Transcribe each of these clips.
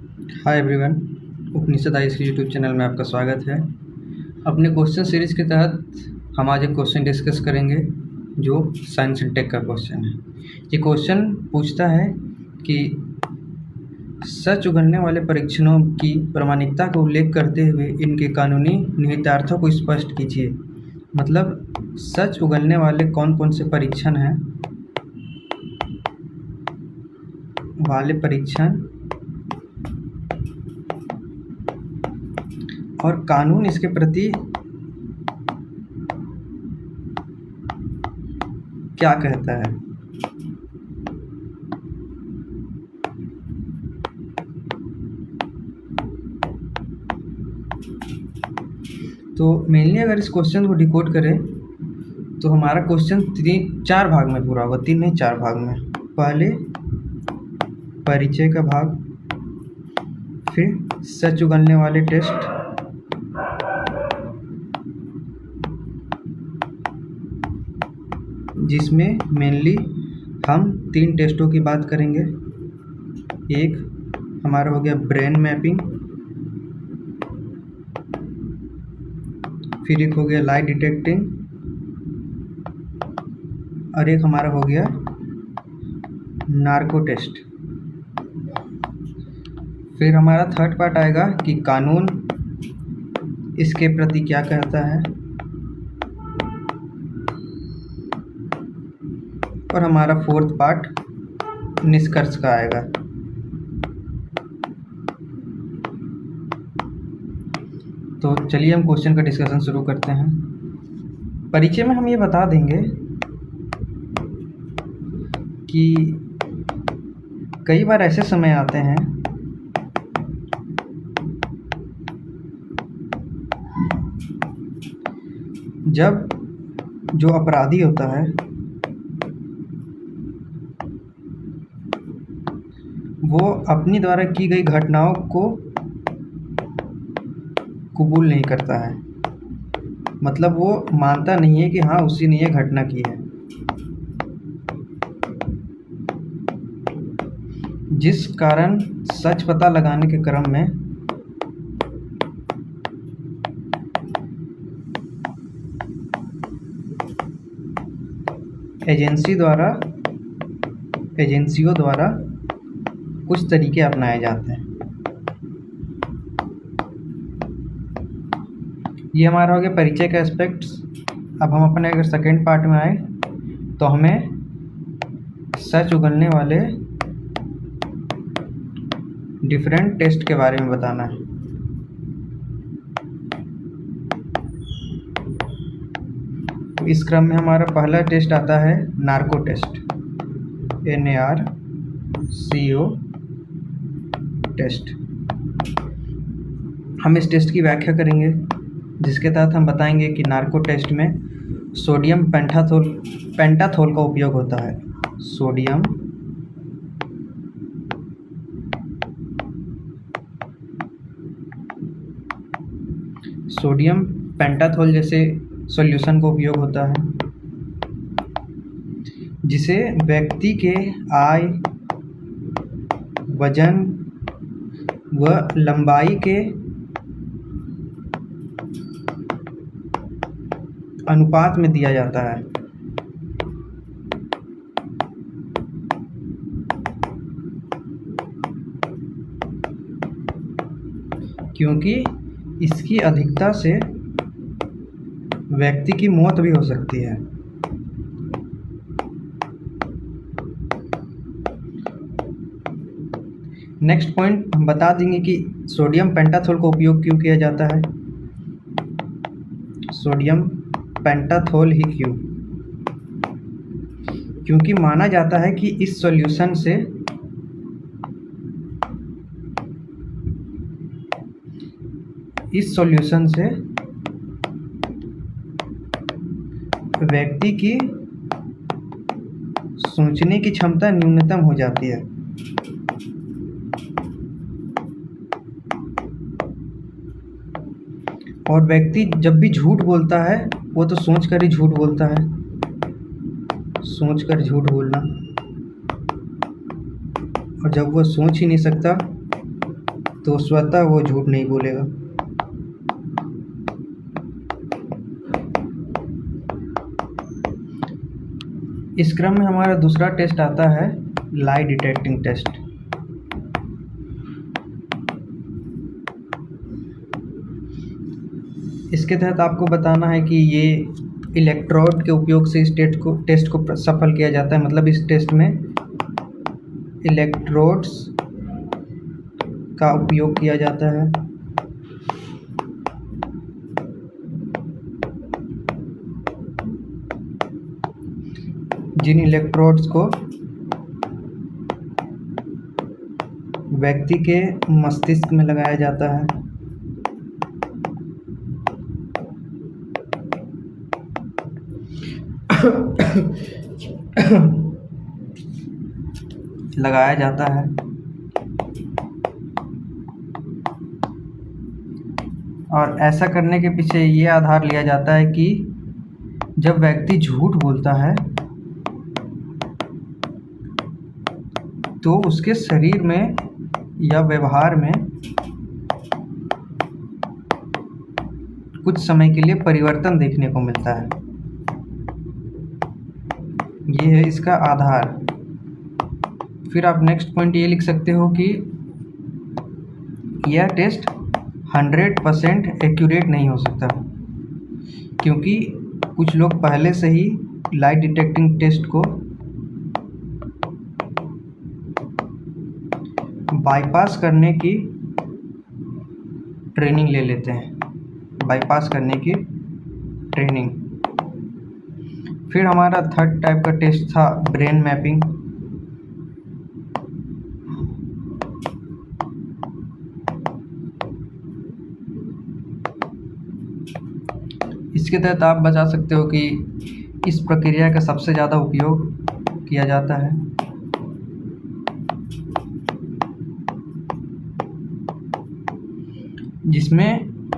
Hi everyone, उपनिषद आयुष के YouTube channel में आपका स्वागत है। अपने क्वेश्चन सीरीज के तहत हम आज एक क्वेश्चन डिस्कस करेंगे जो साइंस एंड टेक का क्वेश्चन है। ये क्वेश्चन पूछता है कि सच उगलने वाले परीक्षणों की प्रामाणिकता का उल्लेख करते हुए इनके कानूनी निहितार्थों को स्पष्ट कीजिए। मतलब सच उगलने वाले कौन कौन से परीक्षण हैं और कानून इसके प्रति क्या कहता है। तो मेनली अगर इस क्वेश्चन को डिकोड करें तो हमारा क्वेश्चन 4 भाग में पूरा होगा, 3 नहीं 4 भाग में। पहले परिचय का भाग, फिर सच उगलने वाले टेस्ट, जिसमें मेनली हम 3 टेस्टों की बात करेंगे। एक हमारा हो गया ब्रेन मैपिंग, फिर एक हो गया लाई डिटेक्टिंग, और एक हमारा हो गया नार्को टेस्ट। फिर हमारा थर्ड पार्ट आएगा कि कानून इसके प्रति क्या कहता है, और हमारा फोर्थ पार्ट निष्कर्ष का आएगा। तो चलिए हम क्वेश्चन का डिस्कशन शुरू करते हैं। परिचय में हम ये बता देंगे कि कई बार ऐसे समय आते हैं जब जो अपराधी होता है वो अपनी द्वारा की गई घटनाओं को कबूल नहीं करता है। मतलब वो मानता नहीं है कि हाँ उसी ने ये घटना की है, जिस कारण सच पता लगाने के क्रम में एजेंसियों द्वारा कुछ तरीके अपनाए जाते हैं। ये हमारा हो गया परिचय का एस्पेक्ट्स। अब हम अपने अगर सेकेंड पार्ट में आए तो हमें सच उगलने वाले डिफरेंट टेस्ट के बारे में बताना है। तो इस क्रम में हमारा पहला टेस्ट आता है नार्को टेस्ट, NARCO टेस्ट। हम इस टेस्ट की व्याख्या करेंगे, जिसके तहत हम बताएंगे कि नार्को टेस्ट में सोडियम पेंटाथोल का उपयोग होता है। सोडियम पेंटाथोल जैसे सॉल्यूशन का उपयोग होता है, जिसे व्यक्ति के आय, वजन व लंबाई के अनुपात में दिया जाता है। क्योंकि इसकी अधिकता से व्यक्ति की मौत भी हो सकती है। नेक्स्ट पॉइंट हम बता देंगे कि सोडियम पेंटाथोल का उपयोग क्यों किया जाता है। सोडियम पेंटाथोल ही क्यों? क्योंकि माना जाता है कि इस सॉल्यूशन से व्यक्ति की सोचने की क्षमता न्यूनतम हो जाती है। और व्यक्ति जब भी झूठ बोलता है वो तो सोच कर ही झूठ बोलता है। सोच कर झूठ बोलना, और जब वो सोच ही नहीं सकता तो स्वतः वो झूठ नहीं बोलेगा। इस क्रम में हमारा दूसरा टेस्ट आता है लाई डिटेक्टिंग टेस्ट। इसके तहत आपको बताना है कि ये इलेक्ट्रोड के उपयोग से इस टेस्ट को सफल किया जाता है। मतलब इस टेस्ट में इलेक्ट्रोड्स का उपयोग किया जाता है। जिन इलेक्ट्रोड्स को व्यक्ति के मस्तिष्क में लगाया जाता है, लगाया जाता है और ऐसा करने के पीछे ये आधार लिया जाता है कि जब व्यक्ति झूठ बोलता है तो उसके शरीर में या व्यवहार में कुछ समय के लिए परिवर्तन देखने को मिलता है। ये है इसका आधार। फिर आप नेक्स्ट पॉइंट ये लिख सकते हो कि यह टेस्ट 100% एक्यूरेट नहीं हो सकता, क्योंकि कुछ लोग पहले से ही लाई डिटेक्टिंग टेस्ट को बाईपास करने की ट्रेनिंग ले लेते हैं। बाईपास करने की ट्रेनिंग। फिर हमारा थर्ड टाइप का टेस्ट था ब्रेन मैपिंग। इसके तहत आप बता सकते हो कि इस प्रक्रिया का सबसे ज़्यादा उपयोग किया जाता है।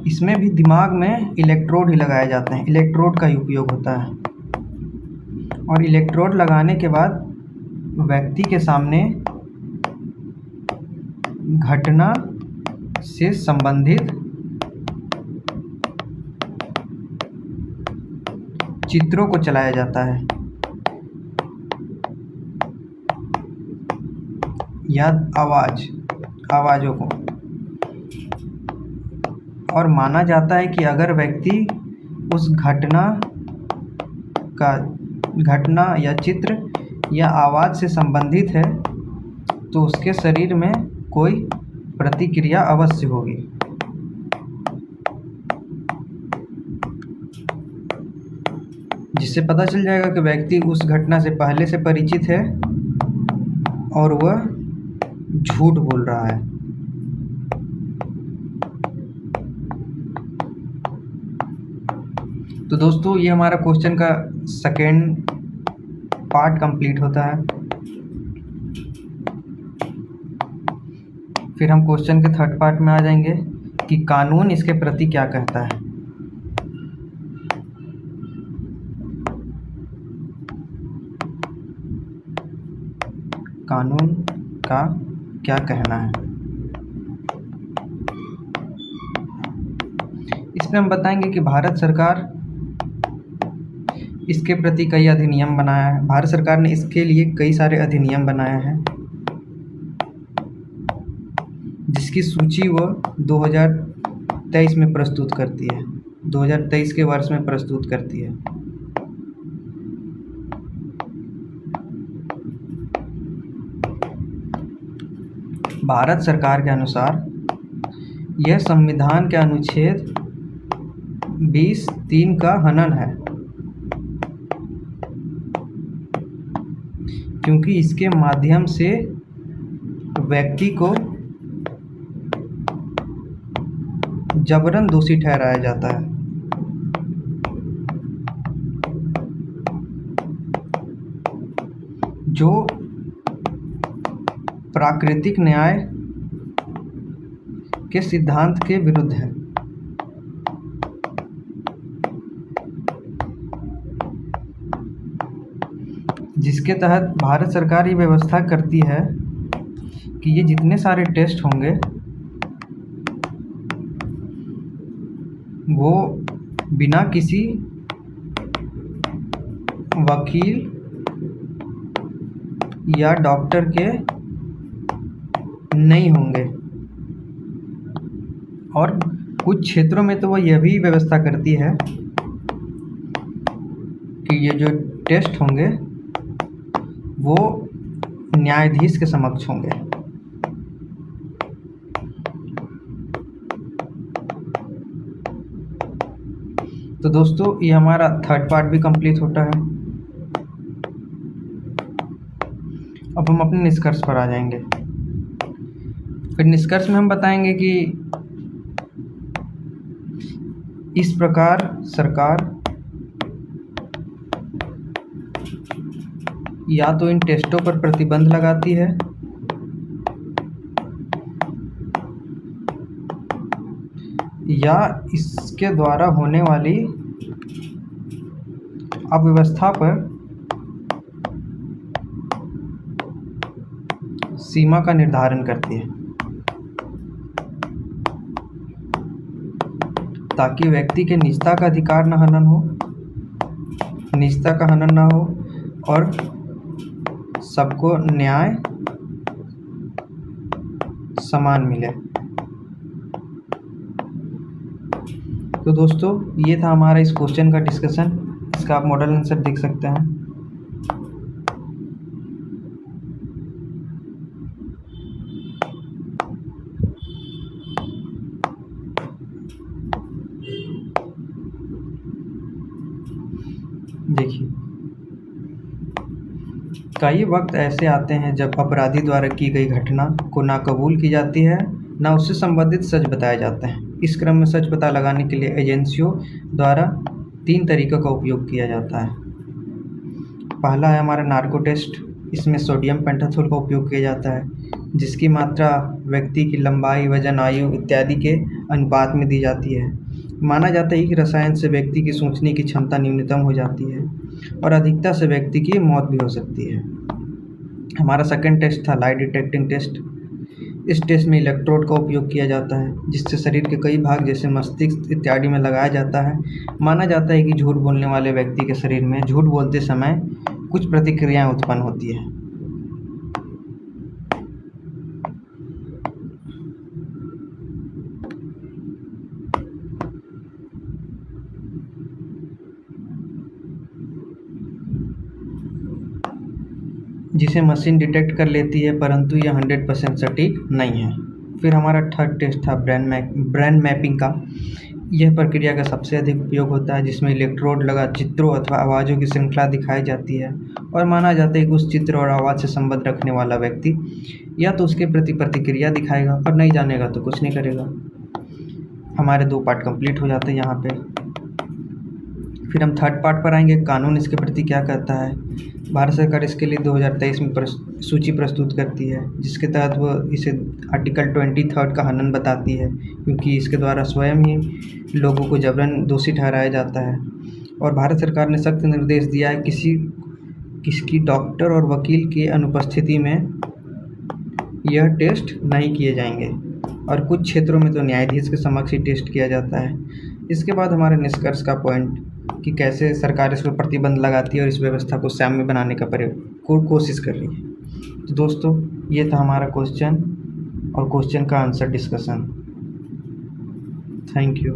इसमें भी दिमाग में इलेक्ट्रोड ही लगाए जाते हैं। इलेक्ट्रोड का ही उपयोग होता है और इलेक्ट्रोड लगाने के बाद व्यक्ति के सामने घटना से संबंधित चित्रों को चलाया जाता है या आवाज़ों को, और माना जाता है कि अगर व्यक्ति उस घटना या चित्र या आवाज़ से संबंधित है तो उसके शरीर में कोई प्रतिक्रिया अवश्य होगी। जिससे पता चल जाएगा कि व्यक्ति उस घटना से पहले से परिचित है और वह झूठ बोल रहा है। तो दोस्तों, ये हमारा क्वेश्चन का सेकेंड पार्ट कंप्लीट होता है। फिर हम क्वेश्चन के थर्ड पार्ट में आ जाएंगे कि कानून इसके प्रति क्या कहता है। कानून का क्या कहना है। इसमें हम बताएंगे कि भारत सरकार इसके प्रति कई अधिनियम बनाया है। भारत सरकार ने इसके लिए कई सारे अधिनियम बनाए हैं, जिसकी सूची वो 2023 में प्रस्तुत करती है। 2023 के वर्ष में प्रस्तुत करती है। भारत सरकार के अनुसार यह संविधान के अनुच्छेद 20(3) का हनन है, क्योंकि इसके माध्यम से व्यक्ति को जबरन दोषी ठहराया जाता है। जो प्राकृतिक न्याय के सिद्धांत के विरुद्ध है। जिसके तहत भारत सरकार ये व्यवस्था करती है कि ये जितने सारे टेस्ट होंगे वो बिना किसी वकील या डॉक्टर के नहीं होंगे। और कुछ क्षेत्रों में तो वो यह भी व्यवस्था करती है कि ये जो टेस्ट होंगे वो न्यायाधीश के समक्ष होंगे। तो दोस्तों ये हमारा थर्ड पार्ट भी कंप्लीट होता है। अब हम अपने निष्कर्ष पर आ जाएंगे। फिर निष्कर्ष में हम बताएंगे कि इस प्रकार सरकार या तो इन टेस्टों पर प्रतिबंध लगाती है या इसके द्वारा होने वाली अव्यवस्था पर सीमा का निर्धारण करती है, ताकि व्यक्ति के निजता का अधिकार न हनन हो, निजता का हनन ना हो और सबको न्याय समान मिले। तो दोस्तों ये था हमारा इस क्वेश्चन का डिस्कशन। इसका आप मॉडल आंसर देख सकते हैं। देखिए, कई वक्त ऐसे आते हैं जब अपराधी द्वारा की गई घटना को ना कबूल की जाती है, ना उससे संबंधित सच बताए जाते हैं। इस क्रम में सच पता लगाने के लिए एजेंसियों द्वारा 3 तरीकों का उपयोग किया जाता है। पहला है हमारा नार्को टेस्ट। इसमें सोडियम पेंटाथोल का उपयोग किया जाता है, जिसकी मात्रा व्यक्ति की लंबाई, वजन, आयु इत्यादि के अनुपात में दी जाती है। माना जाता है कि रसायन से व्यक्ति की सोचने की क्षमता न्यूनतम हो जाती है और अधिकता से व्यक्ति की मौत भी हो सकती है। हमारा सेकंड टेस्ट था लाई डिटेक्टिंग टेस्ट। इस टेस्ट में इलेक्ट्रोड का उपयोग किया जाता है, जिससे शरीर के कई भाग जैसे मस्तिष्क इत्यादि में लगाया जाता है। माना जाता है कि झूठ बोलने वाले व्यक्ति के शरीर में झूठ बोलते समय कुछ प्रतिक्रियाएं उत्पन्न होती है। जिसे मशीन डिटेक्ट कर लेती है, परंतु यह 100% सटीक नहीं है। फिर हमारा थर्ड टेस्ट था ब्रेन मैपिंग का। यह प्रक्रिया का सबसे अधिक उपयोग होता है, जिसमें इलेक्ट्रोड लगा चित्रों अथवा आवाज़ों की श्रृंखला दिखाई जाती है और माना जाता है कि उस चित्र और आवाज़ से संबंध रखने वाला व्यक्ति या तो उसके प्रति प्रतिक्रिया दिखाएगा और नहीं जानेगा तो कुछ नहीं करेगा। हमारे 2 पार्ट कंप्लीट हो जाते हैं यहाँ पे। फिर हम थर्ड पार्ट पर आएंगे, कानून इसके प्रति क्या कहता है। भारत सरकार इसके लिए 2023 में सूची प्रस्तुत करती है, जिसके तहत वो इसे आर्टिकल 23 का हनन बताती है, क्योंकि इसके द्वारा स्वयं ही लोगों को जबरन दोषी ठहराया जाता है। और भारत सरकार ने सख्त निर्देश दिया है किसी डॉक्टर और वकील की अनुपस्थिति में यह टेस्ट नहीं किए जाएंगे और कुछ क्षेत्रों में तो न्यायाधीश के समक्ष ही टेस्ट किया जाता है। इसके बाद हमारे निष्कर्ष का पॉइंट कि कैसे सरकार इस पर प्रतिबंध लगाती है और इस व्यवस्था को साम्य बनाने का कोशिश कर रही है। तो दोस्तों ये था हमारा क्वेश्चन और क्वेश्चन का आंसर डिस्कशन। Thank you.